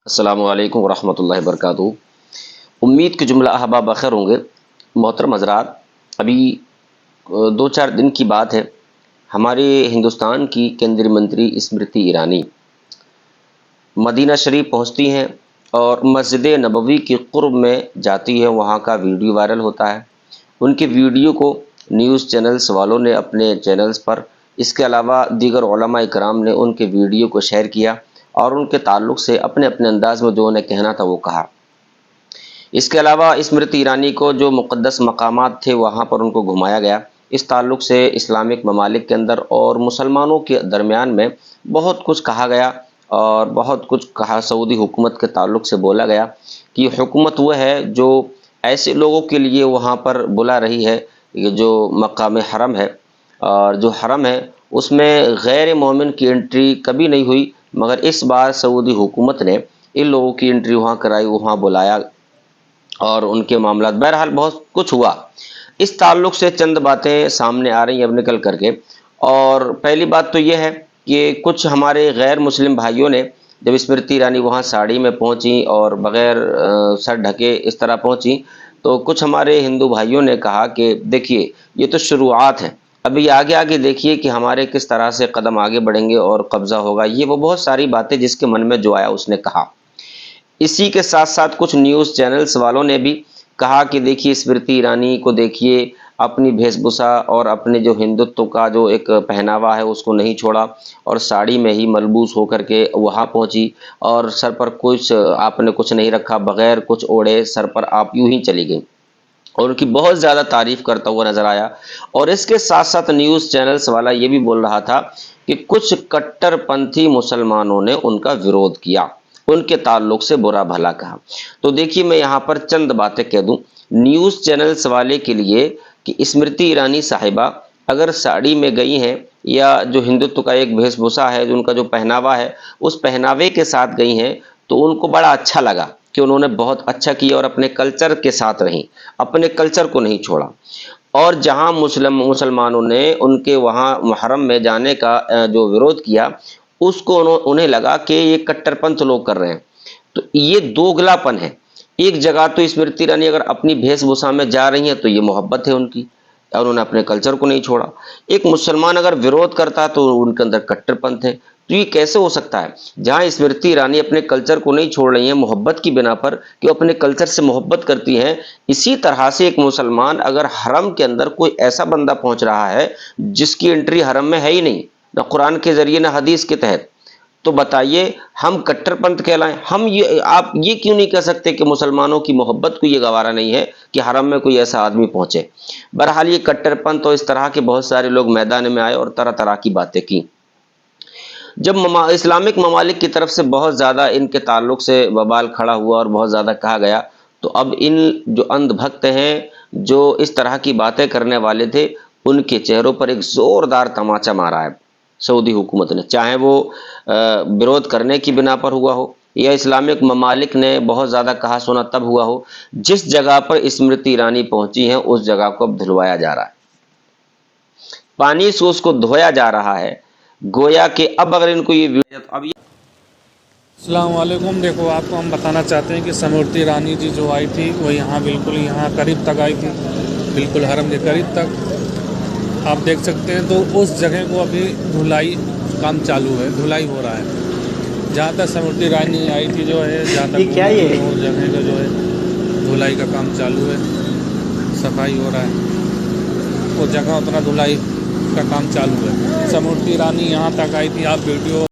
अस्सलामु अलैकुम वरहमतुल्लाहि वबरकातुहू। उम्मीद के जुमला अहबाब बखैर होंगे। मोहतरम हज़रात, अभी 2-4 दिन की बात है, हमारे हिंदुस्तान की केंद्रीय मंत्री स्मृति ईरानी मदीना शरीफ पहुंचती हैं और मस्जिद नबवी के क़ुर्ब में जाती है। वहां का वीडियो वायरल होता है। उनके वीडियो को न्यूज़ चैनल्स वालों ने अपने चैनल्स पर, इसके अलावा दीगर उलमा इकराम ने उनके वीडियो को शेयर किया और उनके ताल्लुक़ से अपने अपने अंदाज़ में जो उन्हें कहना था वो कहा। इसके अलावा स्मृति ईरानी को जो मुक़द्दस मकामात थे वहाँ पर उनको घुमाया गया। इस ताल्लुक़ से इस्लामिक ममालिक के अंदर और मुसलमानों के दरमियान में बहुत कुछ कहा गया और बहुत कुछ कहा। सऊदी हुकूमत के ताल्लुक़ से बोला गया कि हुकूमत वह है जो ऐसे लोगों के लिए वहाँ पर बुला रही है, ये जो मकाम हरम है और जो हरम है उसमें गैर मोमिन की एंट्री कभी नहीं हुई, मगर इस बार सऊदी हुकूमत ने इन लोगों की एंट्री वहाँ कराई, वहाँ बुलाया और उनके मामलात, बहरहाल बहुत कुछ हुआ। इस ताल्लुक़ से चंद बातें सामने आ रही हैं अब निकल करके। और पहली बात तो ये है कि कुछ हमारे गैर मुस्लिम भाइयों ने जब स्मृति ईरानी वहाँ साड़ी में पहुँची और बग़ैर सर ढके इस तरह पहुँची, तो कुछ हमारे हिंदू भाइयों ने कहा कि देखिए ये तो शुरुआत है, अभी आगे आगे देखिए कि हमारे किस तरह से कदम आगे बढ़ेंगे और कब्ज़ा होगा। ये वो बहुत सारी बातें जिसके मन में जो आया उसने कहा। इसी के साथ-साथ कुछ न्यूज़ चैनल्स वालों ने भी कहा कि देखिए स्मृति ईरानी को देखिए, अपनी वेशभूषा और अपने जो हिंदुत्व का जो एक पहनावा है उसको नहीं छोड़ा और साड़ी में ही मलबूस होकर के वहाँ पहुँची और सर पर कुछ आपने कुछ नहीं रखा, बग़ैर कुछ ओढ़े सर पर आप यूँ ही चली गईं और उनकी बहुत ज़्यादा तारीफ़ करता हुआ नज़र आया। और इसके साथ-साथ न्यूज़ चैनल्स वाला ये भी बोल रहा था कि कुछ कट्टरपंथी मुसलमानों ने उनका विरोध किया, उनके ताल्लुक़ से बुरा भला कहा। तो देखिए मैं यहाँ पर चंद बातें कह दूँ न्यूज़ चैनल्स वाले के लिए कि स्मृति ईरानी साहिबा अगर साड़ी में गई हैं या जो हिंदुत्व का एक वेशभूषा है, जो उनका जो पहनावा है, उस पहनावे के साथ गई हैं, तो उनको बड़ा अच्छा लगा कि उन्होंने बहुत अच्छा किया और अपने कल्चर के साथ रहीं, अपने कल्चर को नहीं छोड़ा। और जहाँ मुसलमानों ने उनके वहाँ मुहर्रम में जाने का जो विरोध किया, उसको उन्हें लगा कि ये कट्टरपंथ लोग कर रहे हैं। तो ये दोगलापन है। एक जगह तो स्मृति ईरानी अगर अपनी वेशभूषा में जा रही हैं तो ये मोहब्बत है उनकी और उन्होंने अपने कल्चर को नहीं छोड़ा। एक मुसलमान अगर विरोध करता है तो उनके अंदर कट्टरपंथ है। तो ये कैसे हो सकता है? जहाँ स्मृति ईरानी अपने कल्चर को नहीं छोड़ रही हैं मोहब्बत की बिना पर कि वो अपने कल्चर से मोहब्बत करती हैं, इसी तरह से एक मुसलमान अगर हरम के अंदर कोई ऐसा बंदा पहुँच रहा है जिसकी एंट्री हरम में है ही नहीं, ना कुरान के ज़रिए ना हदीस के तहत, तो बताइए हम कट्टरपंथ कहलाएं? हम ये आप ये क्यों नहीं कह सकते कि मुसलमानों की मोहब्बत को ये गवारा नहीं है कि हरम में कोई ऐसा आदमी पहुँचे? बहरहाल ये कट्टरपंथ और इस तरह के बहुत सारे लोग मैदान में आए और तरह-तरह की बातें की। जब इस्लामिक ममालिक की तरफ से बहुत ज़्यादा इनके ताल्लुक़ से बवाल खड़ा हुआ और बहुत ज़्यादा कहा गया, तो अब इन जो अंधभक्त हैं, जो इस तरह की बातें करने वाले थे, उनके चेहरों पर एक ज़ोरदार तमाचा मारा है सऊदी हुकूमत ने। चाहे वो विरोध करने की बिना पर हुआ हो या इस्लामिक ममालिक ने बहुत ज़्यादा कहा सुना तब हुआ हो, जिस जगह पर स्मृति ईरानी पहुँची हैं उस जगह को अब धुलवाया जा रहा है। पानी से उसको धोया जा रहा है, गोया कि अब अगर इनको ये अस्सलाम वालेकुम। देखो आपको हम बताना चाहते हैं कि स्मृति ईरानी जी जो आई थी वो यहाँ बिल्कुल यहाँ करीब तक आई थी, बिल्कुल हरम के करीब तक आप देख सकते हैं। तो उस जगह को अभी धुलाई काम चालू है, धुलाई हो रहा है। जहाँ तक स्मृति ईरानी आई थी जो है, जहाँ तक क्या ये उस जगह का जो है धुलाई का काम चालू है, सफाई हो रहा है। वो जगह उतना धुलाई का काम चालू है। स्मृति ईरानी यहाँ तक आई थी, आप वीडियो